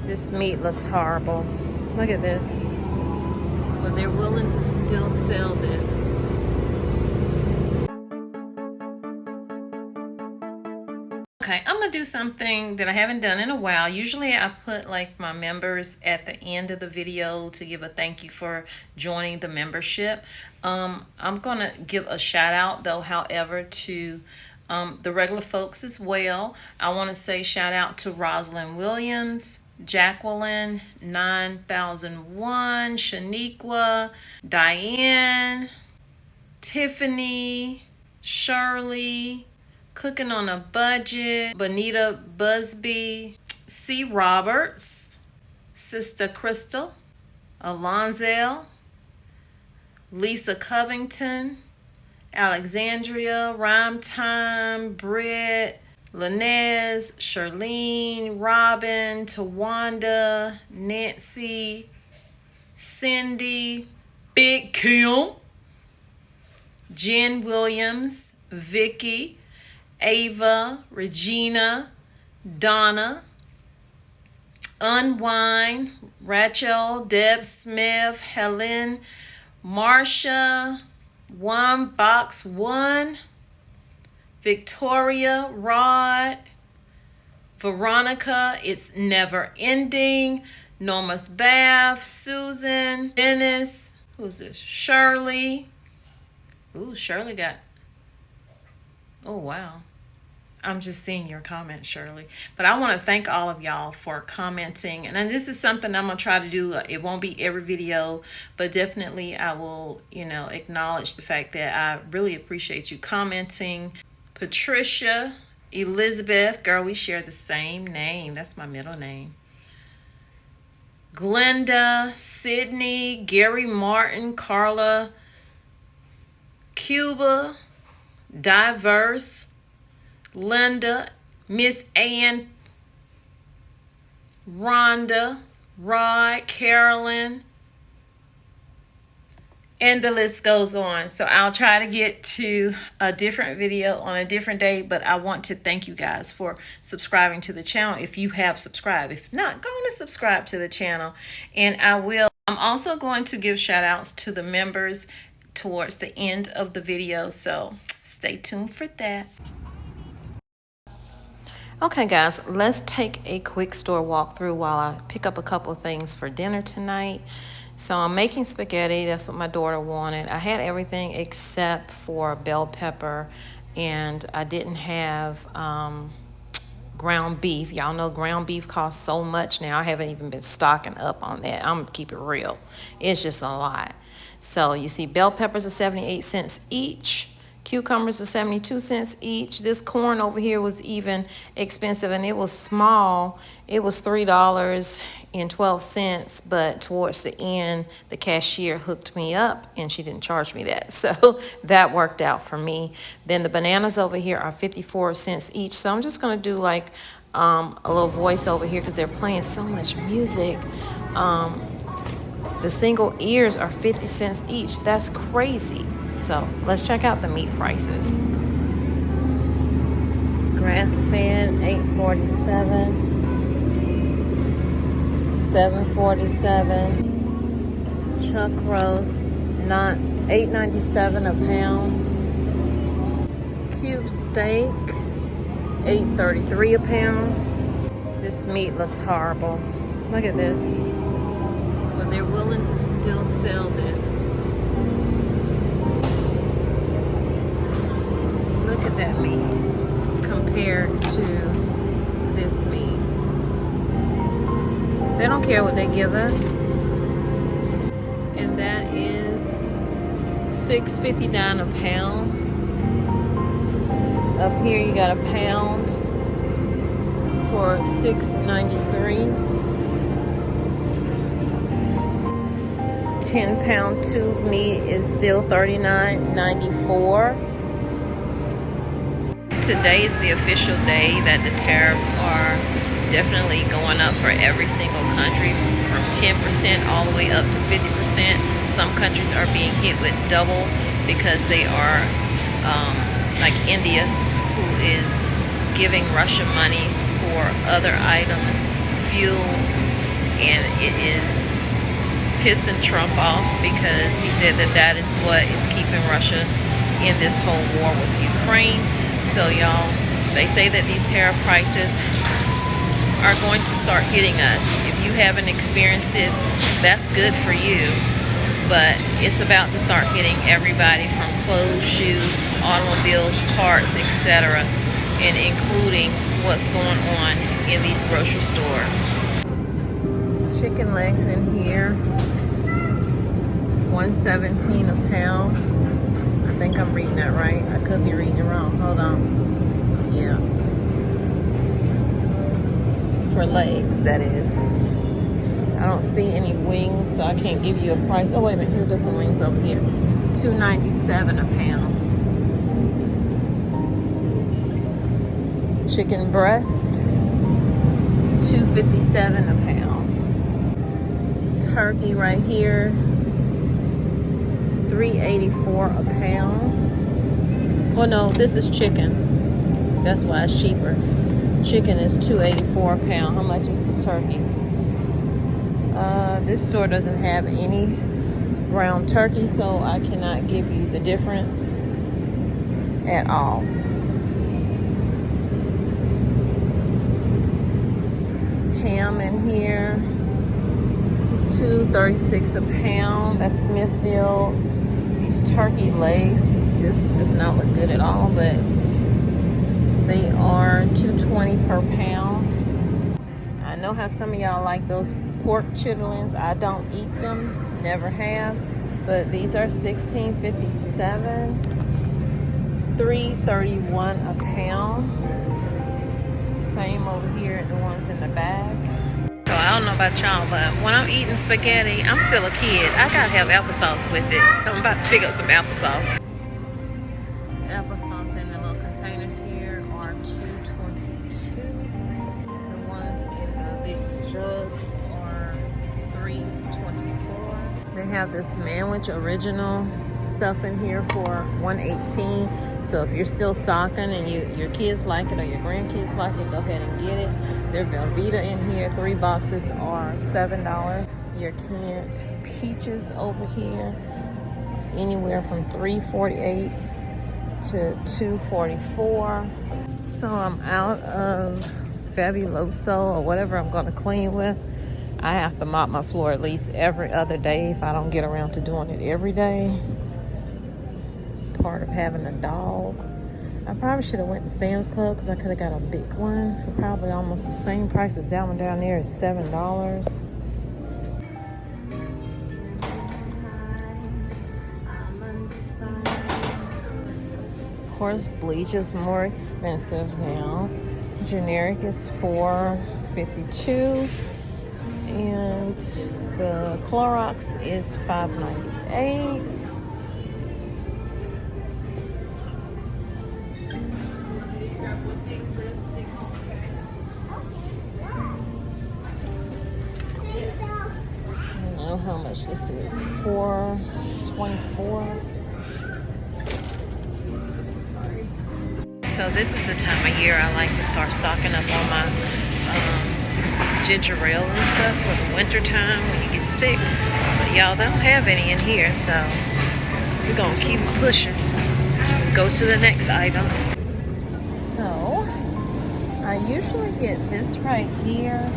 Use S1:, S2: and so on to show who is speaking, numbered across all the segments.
S1: This meat looks horrible. Look at this. But they're willing to still sell this. Okay, I'm gonna do something that I haven't done in a while. Usually I put like my members at the end of the video to give a thank you for joining the membership. I'm gonna give a shout out though, however, to the regular folks as well. I want to say shout out to Rosalind Williams, Jacqueline 9001, Shaniqua, Diane, Tiffany, Shirley, Cooking on a Budget, Bonita Busby, C. Roberts, Sister Crystal, Alonzel, Lisa Covington, Alexandria, Rhyme Time, Britt, Linez, Charlene, Robin, Tawanda, Nancy, Cindy, Big Kim, Jen Williams, Vicky, Ava, Regina, Donna, Unwind, Rachel, Deb Smith, Helen, Marsha, One Box One, Victoria, Rod, Veronica, It's Never Ending, Norma's Bath, Susan, Dennis, who's this? Shirley. Ooh, Shirley got, oh wow. I'm just seeing your comments, Shirley. But I want to thank all of y'all for commenting. And then this is something I'm going to try to do. It won't be every video, but definitely I will, acknowledge the fact that I really appreciate you commenting. Patricia, Elizabeth, girl, we share the same name. That's my middle name. Glenda, Sydney, Gary Martin, Carla, Cuba, Diverse, Linda, Miss Ann, Rhonda, Rod, Carolyn, and the list goes on. So I'll try to get to a different video on a different day, but I want to thank you guys for subscribing to the channel if you have subscribed. If not, go on and subscribe to the channel, and I'm also going to give shout outs to the members towards the end of the video, so stay tuned for that. Okay guys, let's take a quick store walkthrough while I pick up a couple of things for dinner tonight. So I'm making spaghetti. That's what my daughter wanted. I had everything except for bell pepper, and I didn't have ground beef. Y'all know ground beef costs so much now. I haven't even been stocking up on that. I'm gonna keep it real. It's just a lot. So you see bell peppers are 78 cents each. Cucumbers are 72 cents each. This corn over here was even expensive, and it was small. It was $3.12, but towards the end, the cashier hooked me up, and she didn't charge me that. So that worked out for me. Then the bananas over here are 54 cents each. So I'm just going to do like a little voice over here because they're playing so much music. The single ears are 50 cents each. That's crazy. So let's check out the meat prices. Grass-fed, $8.47, $7.47. Chuck roast, $8.97 a pound. Cube steak, $8.33 a pound. This meat looks horrible. Look at this. But they're willing to still sell this. Look at that meat compared to this meat. They don't care what they give us. And that is $6.59 a pound. Up here you got a pound for $6.93. 10-pound tube meat is still $39.94. Today is the official day that the tariffs are definitely going up for every single country, from 10% all the way up to 50%. Some countries are being hit with double because they are like India, who is giving Russia money for other items, fuel, and it is pissing Trump off because he said that that is what is keeping Russia in this whole war with Ukraine. So y'all, they say that these tariff prices are going to start hitting us. If you haven't experienced it, that's good for you, but it's about to start hitting everybody, from clothes, shoes, automobiles, parts, etc., and including what's going on in these grocery stores. Chicken legs in here, $1.17 a pound. I think I'm reading that right. I could be reading it wrong. Hold on. Yeah. For legs, that is. I don't see any wings, so I can't give you a price. Oh, wait a minute. Here's some wings over here. $2.97 a pound. Chicken breast, $2.57 a pound. Turkey right here, $3.84 a pound. Well, no, this is chicken. That's why it's cheaper. Chicken is $2.84 a pound. How much is the turkey? This store doesn't have any ground turkey, so I cannot give you the difference at all. Ham in here is $2.36 a pound. That's Smithfield. These turkey legs, this does not look good at all, but they are $2.20 per pound. I know how some of y'all like those pork chitlins. I don't eat them, never have, but these are $16.57, $3.31 a pound. Same over here at the ones in the bag. So I don't know about y'all, but when I'm eating spaghetti, I'm still a kid. I gotta have applesauce with it. So I'm about to pick up some applesauce. Applesauce in the little containers here are $2.22. The ones in the big jugs are $3.24. They have this Manwich original stuff in here for $1.18. So if you're still stocking and your kids like it or your grandkids like it, go ahead and get it. There's Velveeta in here. 3 boxes are $7. Your canned peaches over here, anywhere from $3.48 to $2.44. So I'm out of Fabuloso or whatever I'm going to clean with. I have to mop my floor at least every other day if I don't get around to doing it every day. Part of having a dog. I probably should have went to Sam's Club because I could have got a big one for probably almost the same price as that one down there is $7. Of course, bleach is more expensive now. Generic is $4.52 and the Clorox is $5.98. How much this is? $4.24. So this is the time of year I like to start stocking up on my ginger ale and stuff for the winter time when you get sick. But y'all, they don't have any in here, so we're gonna keep pushing. Go to the next item. So I usually get this right here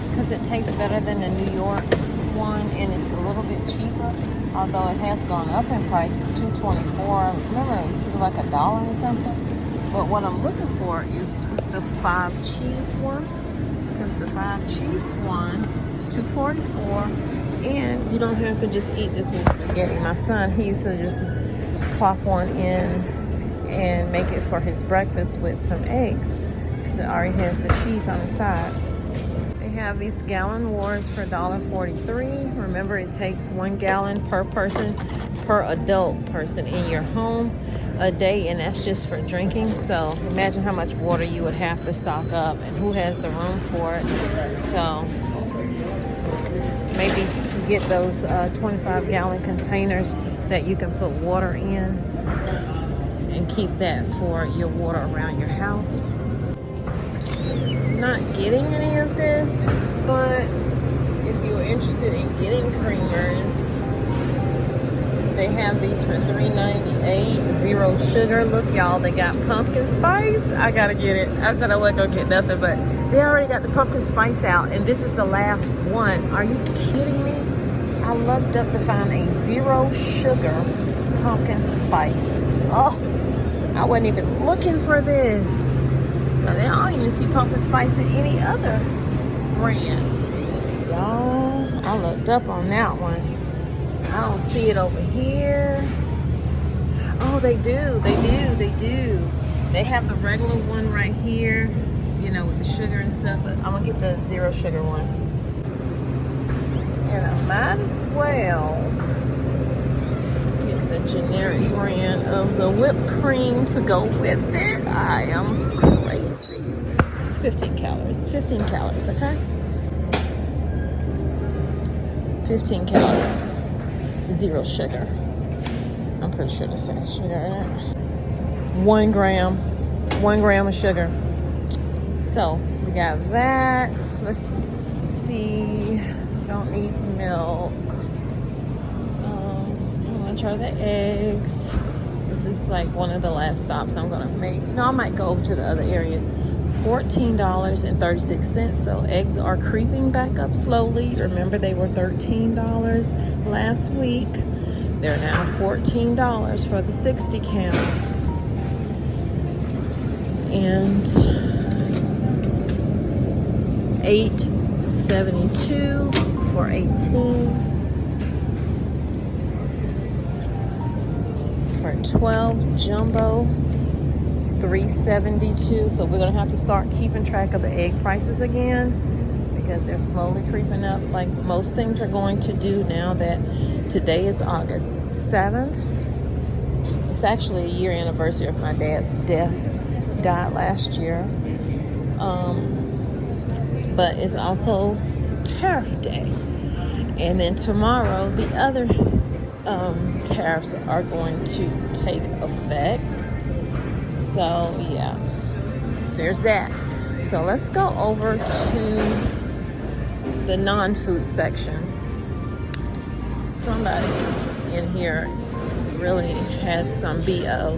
S1: because it tastes better than the New York one, and it's a little bit cheaper, although it has gone up in price. It's $2.24. Remember, it used to be like $1 or something. But what I'm looking for is the 5 cheese one, because the 5 cheese one is $2.44, and you don't have to just eat this with spaghetti. My son, he used to just plop one in and make it for his breakfast with some eggs because it already has the cheese on the side. Have these gallon waters for $1.43. Remember, it takes 1 gallon per person, per adult person in your home a day, and that's just for drinking. So imagine how much water you would have to stock up, and who has the room for it. So maybe get those 25-gallon containers that you can put water in and keep that for your water around your house. Not getting any of this, but getting creamers. They have these for $3.98, 0 sugar. Look, y'all, they got pumpkin spice. I gotta get it. I said I wasn't gonna get nothing, but they already got the pumpkin spice out, and this is the last one. Are you kidding me? I looked up to find a 0 sugar pumpkin spice. Oh, I wasn't even looking for this. I don't even see pumpkin spice in any other brand. Y'all, I looked up on that one. I don't see it over here. Oh, they do. They have the regular one right here, you know, with the sugar and stuff, but I'm gonna get the 0 sugar one. And I might as well get the generic brand of the whipped cream to go with it. I am crazy. It's 15 calories. 15 calories, okay? 15 calories. 0 sugar. I'm pretty sure this has sugar in it. 1 gram. 1 gram of sugar. So we got that. Let's see. Don't need milk. I'm gonna try the eggs. This is like one of the last stops I'm gonna make. No, I might go over to the other area. $14.36. So eggs are creeping back up slowly. Remember, they were $13 last week. They're now $14 for the 60 count. And $8.72 for 18. For 12 jumbo, it's $3.72. So we're gonna have to start keeping track of the egg prices again, because they're slowly creeping up, like most things are going to do now that today is August 7th. It's actually a year anniversary of my dad's death. Died last year. But it's also Tariff Day. And then tomorrow, the other tariffs are going to take effect. So yeah, there's that. So let's go over to the non-food section. Somebody in here really has some BO.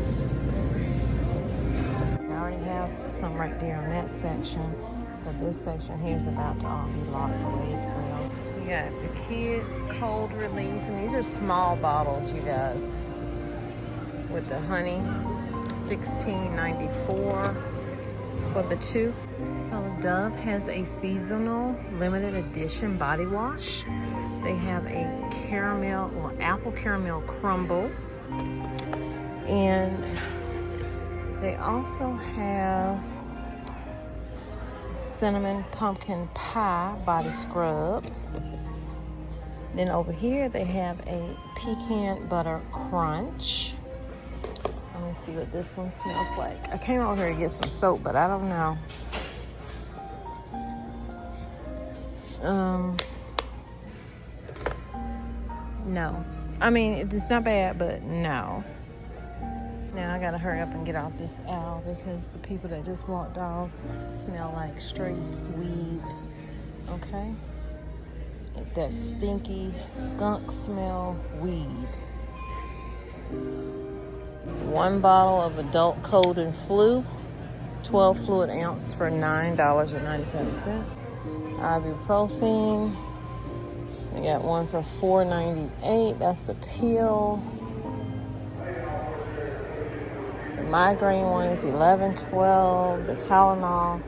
S1: I already have some right there in that section, but this section here is about to all be locked away as well. You got the kids cold relief, and these are small bottles, you guys, with the honey. $16.94 for the 2. So Dove has a seasonal limited edition body wash. They have a caramel, well, apple caramel crumble, and they also have cinnamon pumpkin pie body scrub. Then over here they have a pecan butter crunch. Let me see what this one smells like. I came over here to get some soap, but I don't know. No. I mean, it's not bad, but no. Now I gotta hurry up and get off this aisle because the people that just walked off smell like straight weed. Okay? That stinky skunk smell weed. 1 bottle of adult cold and flu, 12 fluid ounce for $9.97. Ibuprofen, we got one for $4.98. That's the pill. The migraine one is $11.12. The Tylenol,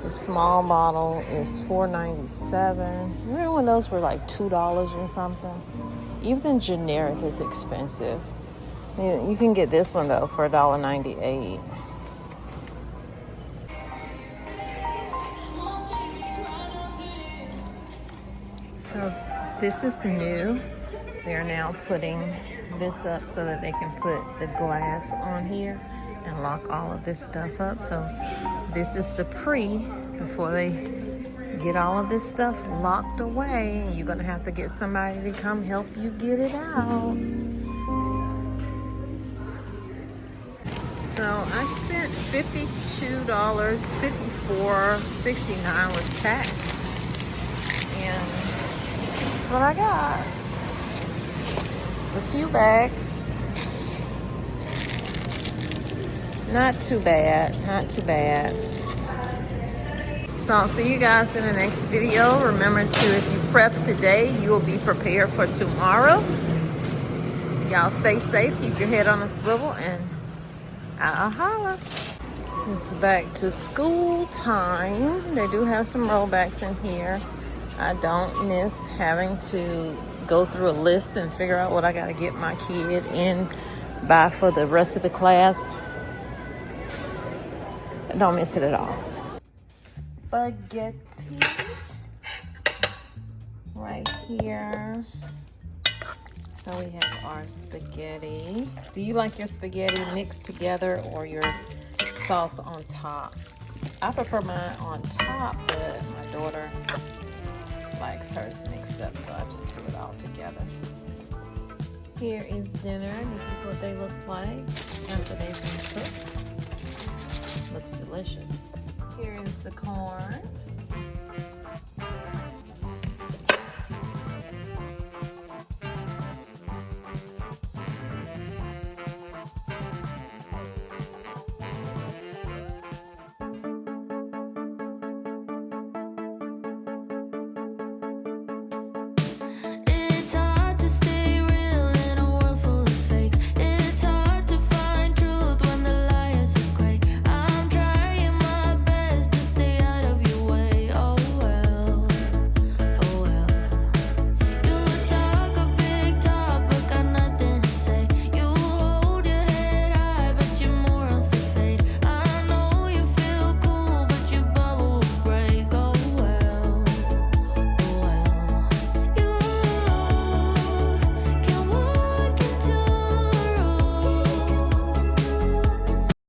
S1: the small bottle, is $4.97. Remember when those were like $2 or something? Even generic is expensive. You can get this one though for $1.98. So this is new. They're now putting this up so that they can put the glass on here and lock all of this stuff up. So this is the before they get all of this stuff locked away. You're gonna have to get somebody to come help you get it out. So I spent $52, $54.69 with tax. And that's what I got. Just a few bags. Not too bad, not too bad. So I'll see you guys in the next video. Remember to, if you prep today, you will be prepared for tomorrow. Y'all stay safe, keep your head on a swivel, and I'll holla. This is back to school time. They do have some rollbacks in here. I don't miss having to go through a list and figure out what I gotta get my kid in by for the rest of the class. I don't miss it at all. Spaghetti right here. So we have our spaghetti. Do you like your spaghetti mixed together or your sauce on top? I prefer mine on top, but my daughter likes hers mixed up, so I just do it all together. Here is dinner. This is what they look like after they've been cooked. Looks delicious. Here is the corn.